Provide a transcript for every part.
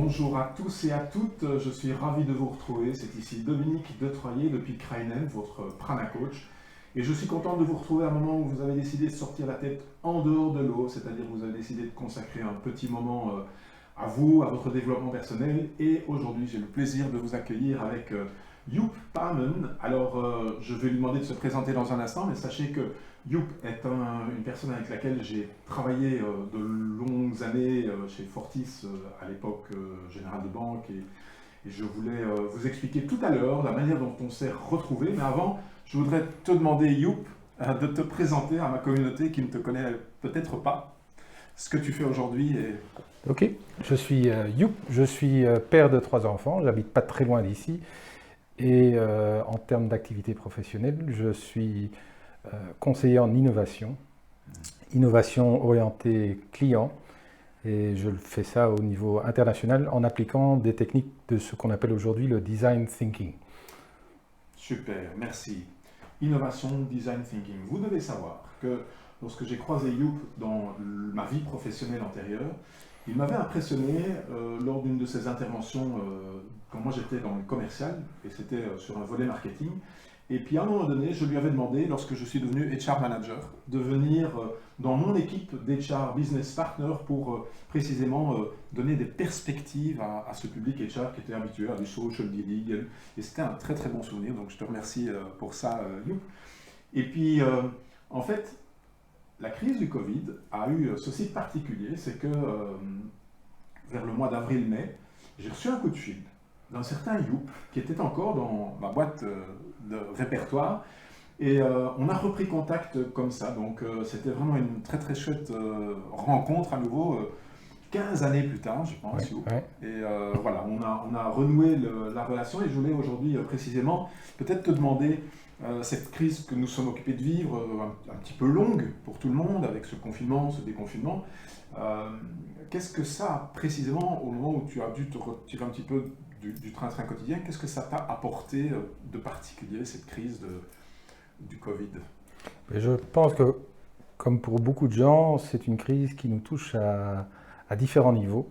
Bonjour à tous et à toutes, je suis ravi de vous retrouver. C'est ici Dominique Detroyer depuis Krainen, votre Prana Coach. Et je suis content de vous retrouver à un moment où vous avez décidé de sortir la tête en dehors de l'eau, c'est-à-dire que vous avez décidé de consacrer un petit moment à vous, à votre développement personnel. Et aujourd'hui, j'ai le plaisir de vous accueillir avec Joep Pamen. Alors, je vais lui demander de se présenter dans un instant, mais sachez que Joep est une personne avec laquelle j'ai travaillé de longues années chez Fortis, à l'époque Général de Banque, et je voulais vous expliquer tout à l'heure la manière dont on s'est retrouvés. Mais avant, je voudrais te demander, Joep, de te présenter à ma communauté qui ne te connaît peut-être pas, ce que tu fais aujourd'hui. Ok, je suis Joep, je suis père de 3 enfants, j'habite pas très loin d'ici, et en termes d'activité professionnelle, je suis conseiller en innovation orientée client, et je fais ça au niveau international en appliquant des techniques de ce qu'on appelle aujourd'hui le design thinking. Super, merci. Innovation, design thinking. Vous devez savoir que lorsque j'ai croisé Joep dans ma vie professionnelle antérieure, il m'avait impressionné lors d'une de ses interventions quand moi j'étais dans le commercial, et c'était sur un volet marketing. Et puis à un moment donné, je lui avais demandé, lorsque je suis devenu HR manager, de venir dans mon équipe d'HR business partner pour précisément donner des perspectives à ce public HR qui était habitué à du social dealing. Et c'était un très très bon souvenir, donc je te remercie pour ça, Joep. Et puis, en fait, la crise du Covid a eu ceci de particulier, c'est que vers le mois d'avril-mai, j'ai reçu un coup de fil d'un certain Joep qui était encore dans ma boîte de répertoire, et on a repris contact comme ça. Donc c'était vraiment une très très chouette rencontre à nouveau 15 années plus tard, je pense. Ouais. Et voilà, on a renoué la relation, et je voulais aujourd'hui précisément peut-être te demander cette crise que nous sommes occupés de vivre, un petit peu longue pour tout le monde, avec ce confinement, ce déconfinement. Qu'est-ce que ça, précisément, au moment où tu as dû te retirer un petit peu du train-train quotidien, qu'est-ce que ça t'a apporté de particulier, cette crise du Covid? Je pense que, comme pour beaucoup de gens, c'est une crise qui nous touche à différents niveaux.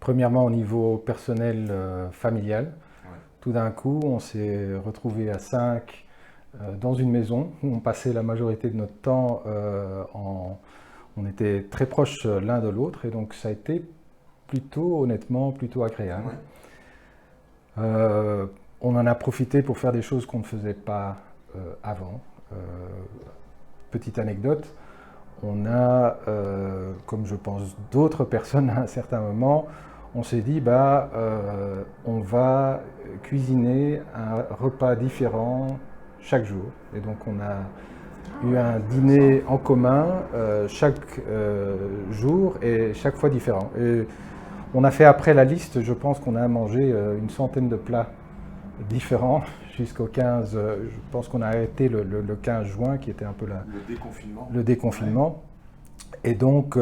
Premièrement, au niveau personnel, familial. Ouais. Tout d'un coup, on s'est retrouvé à 5 dans une maison où on passait la majorité de notre temps on était très proches l'un de l'autre, et donc ça a été honnêtement, plutôt agréable. Ouais. On en a profité pour faire des choses qu'on ne faisait pas avant. Petite anecdote, on a, comme je pense d'autres personnes à un certain moment, on s'est dit, on va cuisiner un repas différent chaque jour. Et donc on a eu un dîner en commun chaque jour, et chaque fois différent. Et on a fait après la liste, je pense qu'on a mangé une centaine de plats différents jusqu'au 15, je pense qu'on a arrêté le 15 juin qui était un peu le déconfinement. Ouais. Et donc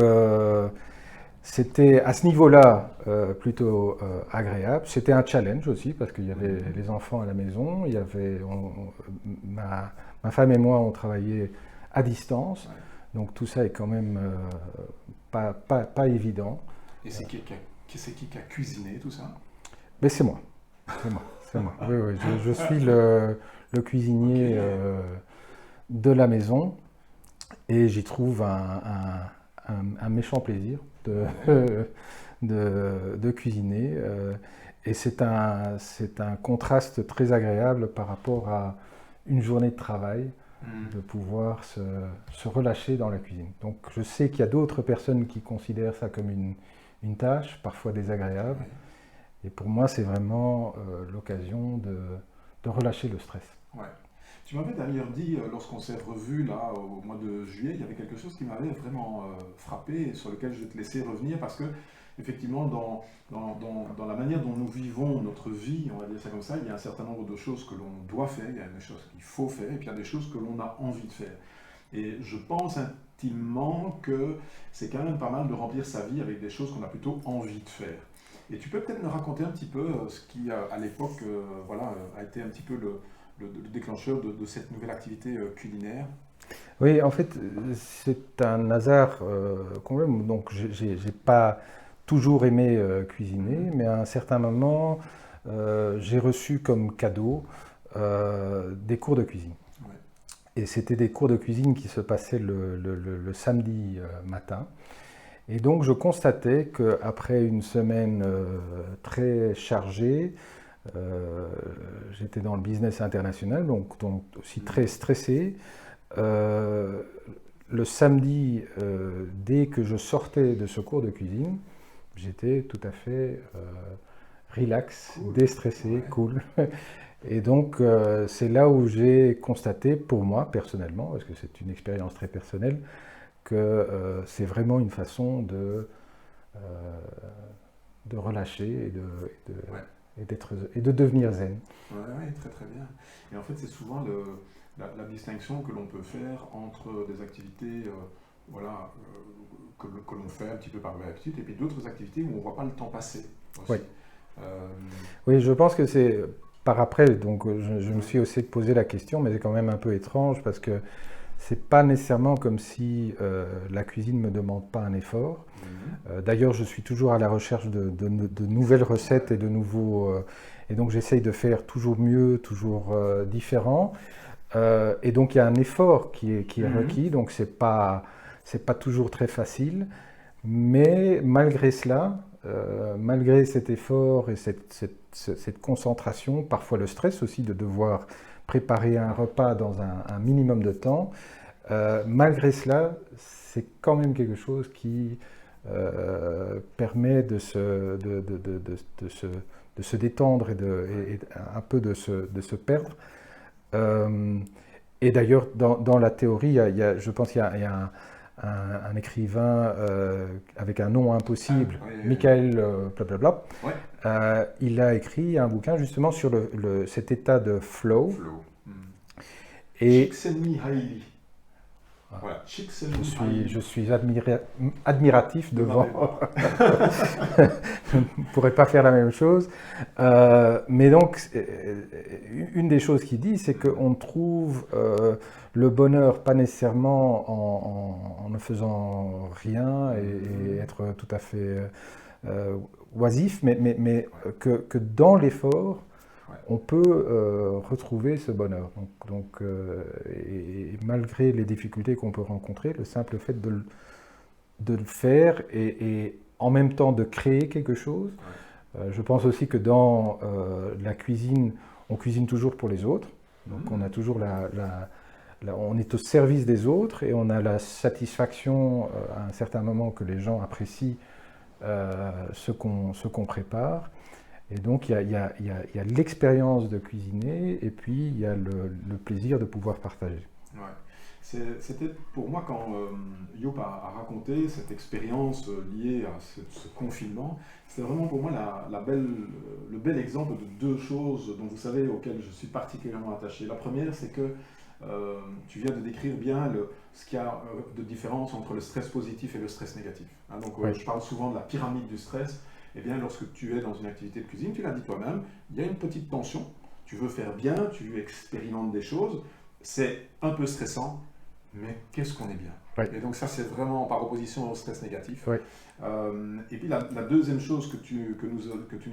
c'était à ce niveau-là plutôt agréable. C'était un challenge aussi parce qu'il y avait les enfants à la maison, il y avait ma femme et moi on travaillait à distance, ouais. Donc tout ça est quand même pas évident. Et c'est qui qui a cuisiné tout ça? Mais c'est moi. C'est moi. Oui, je suis le cuisinier de la maison, et j'y trouve un méchant plaisir de cuisiner. Et c'est un contraste très agréable par rapport à une journée de travail, de pouvoir se relâcher dans la cuisine. Donc je sais qu'il y a d'autres personnes qui considèrent ça comme une tâche, parfois désagréable. Et pour moi, c'est vraiment l'occasion de relâcher le stress. Ouais. Tu m'avais d'ailleurs dit, lorsqu'on s'est revus là, au mois de juillet, il y avait quelque chose qui m'avait vraiment frappé, et sur lequel je vais te laisser revenir, parce que, effectivement, dans la manière dont nous vivons notre vie, on va dire ça comme ça, il y a un certain nombre de choses que l'on doit faire, il y a des choses qu'il faut faire, et puis il y a des choses que l'on a envie de faire. Et je pense intimement que c'est quand même pas mal de remplir sa vie avec des choses qu'on a plutôt envie de faire. Et tu peux peut-être me raconter un petit peu ce qui, à l'époque, a été un petit peu le déclencheur de cette nouvelle activité culinaire? Oui, en fait, c'est un hasard complète. Donc, j'ai pas toujours aimé cuisiner, mais à un certain moment, j'ai reçu comme cadeau des cours de cuisine. Ouais. Et c'était des cours de cuisine qui se passaient le samedi matin. Et donc je constatais qu'après une semaine très chargée, j'étais dans le business international, donc aussi très stressé. Le samedi, dès que je sortais de ce cours de cuisine, j'étais tout à fait relax, Cool. déstressé, Ouais. cool. Et donc, c'est là où j'ai constaté, pour moi personnellement, parce que c'est une expérience très personnelle, que c'est vraiment une façon euh, de relâcher Ouais. et de devenir zen. Ouais, ouais, très très bien. Et en fait, c'est souvent la distinction que l'on peut faire entre des activités voilà, que l'on fait un petit peu par habitude et puis d'autres activités où on ne voit pas le temps passer aussi. Oui. Euh, Oui, je pense que c'est par après, donc je me ouais. suis aussi posé la question, mais c'est quand même un peu étrange parce que c'est pas nécessairement comme si la cuisine me demande pas un effort. Mhm. D'ailleurs, je suis toujours à la recherche de nouvelles recettes et de nouveaux. Et donc, j'essaye de faire toujours mieux, toujours différent. Et donc, il y a un effort qui est Mhm. requis. Donc, c'est pas toujours très facile. Mais malgré cela, malgré cet effort et cette concentration, parfois le stress aussi de devoir préparer un repas dans un minimum de temps, malgré cela, c'est quand même quelque chose qui permet de se détendre et un peu de se perdre. Euh, et d'ailleurs, dans la théorie, je pense qu'il y a un écrivain avec un nom impossible, Ah, ouais, Michael blablabla. ouais. Il a écrit un bouquin justement sur cet état de flow. Flow. Mhm. Et Csikszentmihalyi. Voilà, Csikszentmihalyi. je suis admiratif De ma devant. mémoire. Je ne pourrais pas faire la même chose. Mais donc, une des choses qu'il dit, c'est qu'on trouve le bonheur pas nécessairement en ne faisant rien et être tout à fait oisif, mais que dans l'effort, Ouais. on peut retrouver ce bonheur. Et malgré les difficultés qu'on peut rencontrer, le simple fait de le faire et en même temps de créer quelque chose. Ouais. Je pense aussi que dans la cuisine, on cuisine toujours pour les autres. Donc on a toujours on est au service des autres et on a la satisfaction à un certain moment que les gens apprécient ce qu'on prépare. Et donc il y a l'expérience de cuisiner et puis il y a le plaisir de pouvoir partager. Ouais. C'était pour moi quand Yop a raconté cette expérience liée à ce confinement, c'était vraiment pour moi le bel exemple de deux choses dont vous savez auxquelles je suis particulièrement attaché. La première, c'est que tu viens de décrire bien ce qu'il y a de différence entre le stress positif et le stress négatif. Hein, donc Oui. je parle souvent de la pyramide du stress. Eh bien, lorsque tu es dans une activité de cuisine, tu l'as dit toi-même, il y a une petite tension. Tu veux faire bien, tu expérimentes des choses. C'est un peu stressant, mais qu'est-ce qu'on est bien. Oui. Et donc ça, c'est vraiment par opposition au stress négatif. Oui. Et puis la deuxième chose que tu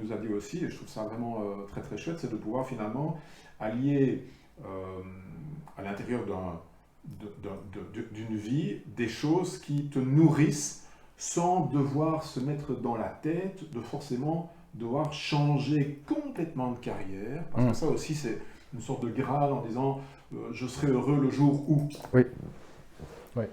nous as dit aussi, et je trouve ça vraiment très très chouette, c'est de pouvoir finalement allier à l'intérieur d'une vie des choses qui te nourrissent sans devoir se mettre dans la tête de forcément devoir changer complètement de carrière, parce que ça aussi c'est une sorte de Graal en disant je serai heureux le jour où. Oui. Oui.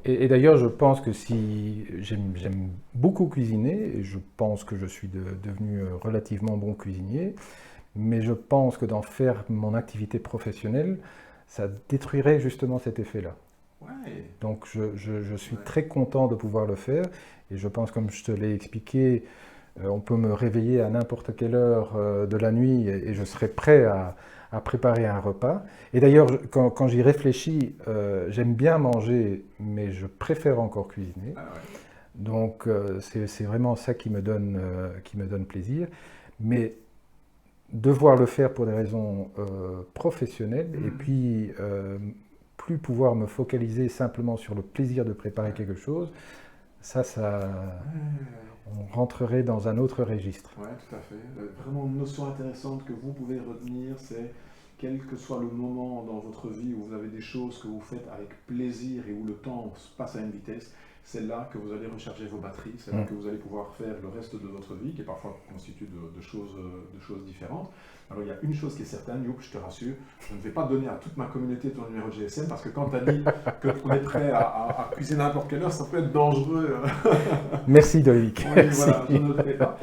Et d'ailleurs, je pense que si j'aime beaucoup cuisiner, et je pense que je suis devenu relativement bon cuisinier, mais je pense que d'en faire mon activité professionnelle, ça détruirait justement cet effet-là. Ouais. Donc je suis très content de pouvoir le faire, et je pense, comme je te l'ai expliqué, on peut me réveiller à n'importe quelle heure de la nuit et je serai prêt à préparer un repas. Et d'ailleurs, quand j'y réfléchis, j'aime bien manger, mais je préfère encore cuisiner. Ah ouais. Donc c'est vraiment ça qui me donne plaisir. Mais devoir le faire pour des raisons professionnelles et puis plus pouvoir me focaliser simplement sur le plaisir de préparer quelque chose, on rentrerait dans un autre registre. Oui, tout à fait. Vraiment une notion intéressante que vous pouvez retenir, c'est quel que soit le moment dans votre vie où vous avez des choses que vous faites avec plaisir et où le temps passe à une vitesse, c'est là que vous allez recharger vos batteries, c'est là que vous allez pouvoir faire le reste de votre vie, qui est parfois constitué de choses différentes. Alors il y a une chose qui est certaine, Youp, je te rassure, je ne vais pas donner à toute ma communauté ton numéro de GSM, parce que quand tu as dit que tu es prêt à cuisiner à n'importe quelle heure, ça peut être dangereux. Merci Dominique. Oui, voilà, je ne le ferai pas.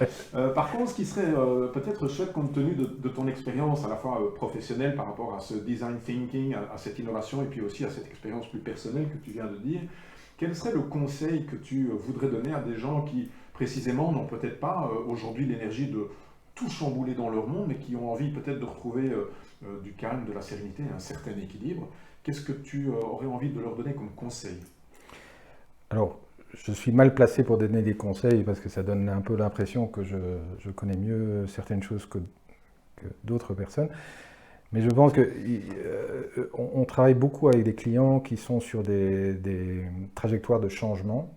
Par contre, ce qui serait peut-être chouette compte tenu de ton expérience à la fois professionnelle par rapport à ce design thinking, à cette innovation, et puis aussi à cette expérience plus personnelle que tu viens de dire, quel serait le conseil que tu voudrais donner à des gens qui, précisément, n'ont peut-être pas aujourd'hui l'énergie de tout chambouler dans leur monde, mais qui ont envie peut-être de retrouver du calme, de la sérénité, un certain équilibre? Qu'est-ce que tu aurais envie de leur donner comme conseil? Alors, je suis mal placé pour donner des conseils parce que ça donne un peu l'impression que je connais mieux certaines choses que d'autres personnes. Mais je pense qu'on travaille beaucoup avec des clients qui sont sur des trajectoires de changement,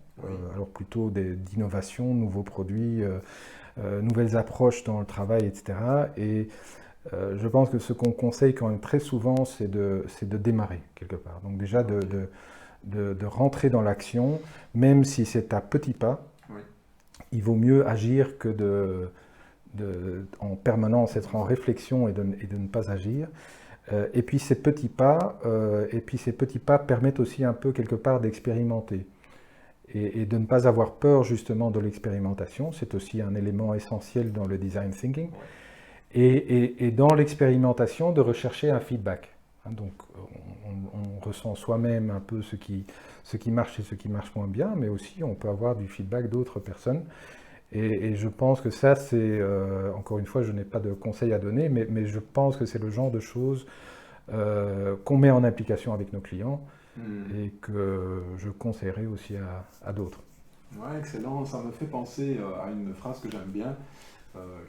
alors plutôt d'innovation, nouveaux produits, nouvelles approches dans le travail, etc. Et je pense que ce qu'on conseille quand même très souvent, c'est de démarrer quelque part. Donc déjà de rentrer dans l'action, même si c'est à petits pas, il vaut mieux agir que en permanence être en réflexion et de ne pas agir. Et puis ces petits pas permettent aussi un peu quelque part d'expérimenter et de ne pas avoir peur justement de l'expérimentation. C'est aussi un élément essentiel dans le design thinking. Et dans l'expérimentation, de rechercher un feedback. Donc on ressent soi-même un peu ce qui marche et ce qui marche moins bien, mais aussi on peut avoir du feedback d'autres personnes. Et je pense que ça, c'est, encore une fois, je n'ai pas de conseils à donner, mais je pense que c'est le genre de choses qu'on met en application avec nos clients et que je conseillerais aussi à d'autres. Ouais, excellent. Ça me fait penser à une phrase que j'aime bien,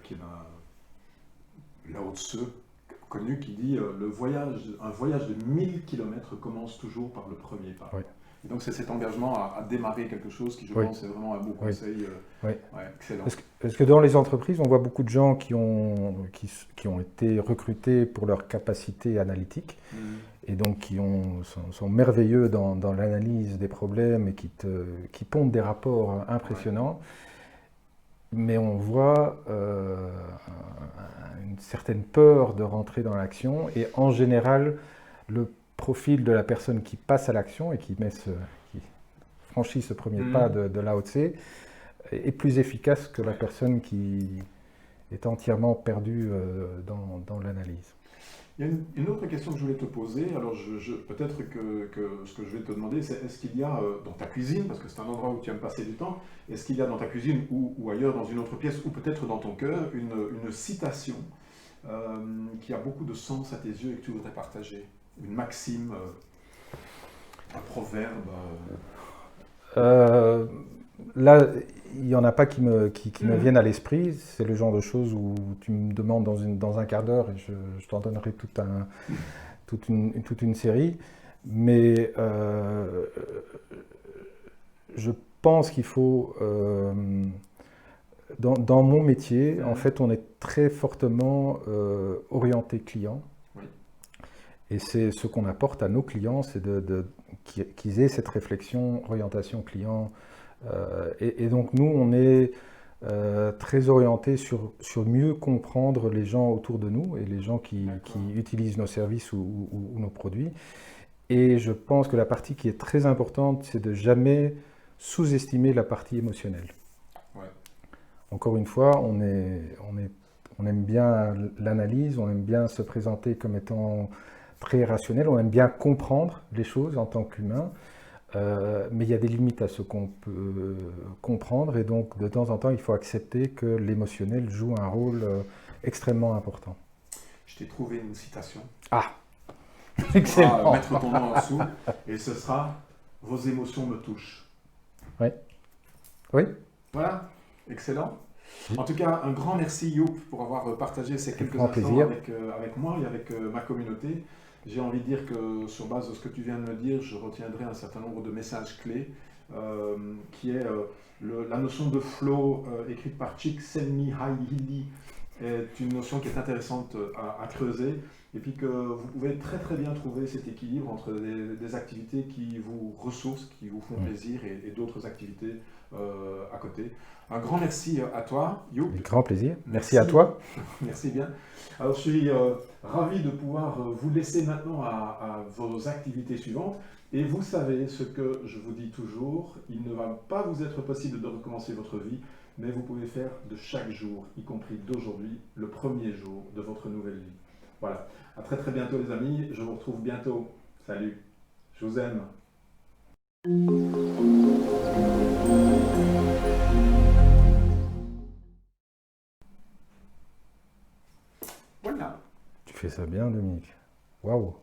qui est Lao Tzu, connu, qui dit un voyage de 1000 km commence toujours par le premier pas. Oui. Et donc c'est cet engagement à démarrer quelque chose qui, je pense, est vraiment un beau conseil. Excellent. Parce que dans les entreprises, on voit beaucoup de gens qui ont été recrutés pour leur capacité analytique et donc qui sont merveilleux dans l'analyse des problèmes et qui pondent des rapports impressionnants. Mais on voit une certaine peur de rentrer dans l'action et en général, le profil de la personne qui passe à l'action et qui franchit ce premier pas de Lao Tse est plus efficace que la personne qui est entièrement perdue dans l'analyse. Il y a une autre question que je voulais te poser. Alors, peut-être que ce que je vais te demander, c'est est-ce qu'il y a dans ta cuisine, parce que c'est un endroit où tu aimes passer du temps, est-ce qu'il y a dans ta cuisine ou ailleurs, dans une autre pièce, ou peut-être dans ton cœur, une citation qui a beaucoup de sens à tes yeux et que tu voudrais partager? Une maxime, un proverbe Là, il n'y en a pas qui me viennent à l'esprit. C'est le genre de choses où tu me demandes dans un quart d'heure et je t'en donnerai toute une série. Mais je pense qu'il faut... dans mon métier, en fait, on est très fortement orienté client. Et c'est ce qu'on apporte à nos clients, c'est qu'ils aient cette réflexion, orientation client. Et donc nous, on est très orienté sur mieux comprendre les gens autour de nous et les gens qui utilisent nos services ou nos produits. Et je pense que la partie qui est très importante, c'est de jamais sous-estimer la partie émotionnelle. Ouais. Encore une fois, on aime bien l'analyse, on aime bien se présenter comme étant très rationnel, on aime bien comprendre les choses en tant qu'humain, mais il y a des limites à ce qu'on peut comprendre et donc de temps en temps il faut accepter que l'émotionnel joue un rôle extrêmement important. Je t'ai trouvé une citation. Ah, excellent. Mettre ton nom en dessous et ce sera « Vos émotions me touchent ». Oui. Oui. Voilà, excellent. En tout cas, un grand merci Youp pour avoir partagé ces quelques instants avec moi et avec ma communauté. J'ai envie de dire que sur base de ce que tu viens de me dire, je retiendrai un certain nombre de messages clés qui est la notion de flow écrite par Csikszentmihalyi est une notion qui est intéressante à creuser, et puis que vous pouvez très très bien trouver cet équilibre entre des activités qui vous ressourcent, qui vous font plaisir, et d'autres activités à côté. Un grand merci à toi, Youp. Avec grand plaisir. Merci à toi. Merci bien. Alors, je suis ravi de pouvoir vous laisser maintenant à vos activités suivantes. Et vous savez ce que je vous dis toujours, il ne va pas vous être possible de recommencer votre vie, mais vous pouvez faire de chaque jour, y compris d'aujourd'hui, le premier jour de votre nouvelle vie. Voilà. À très très bientôt les amis. Je vous retrouve bientôt. Salut. Je vous aime. Voilà. Tu fais ça bien, Dominique. Waouh.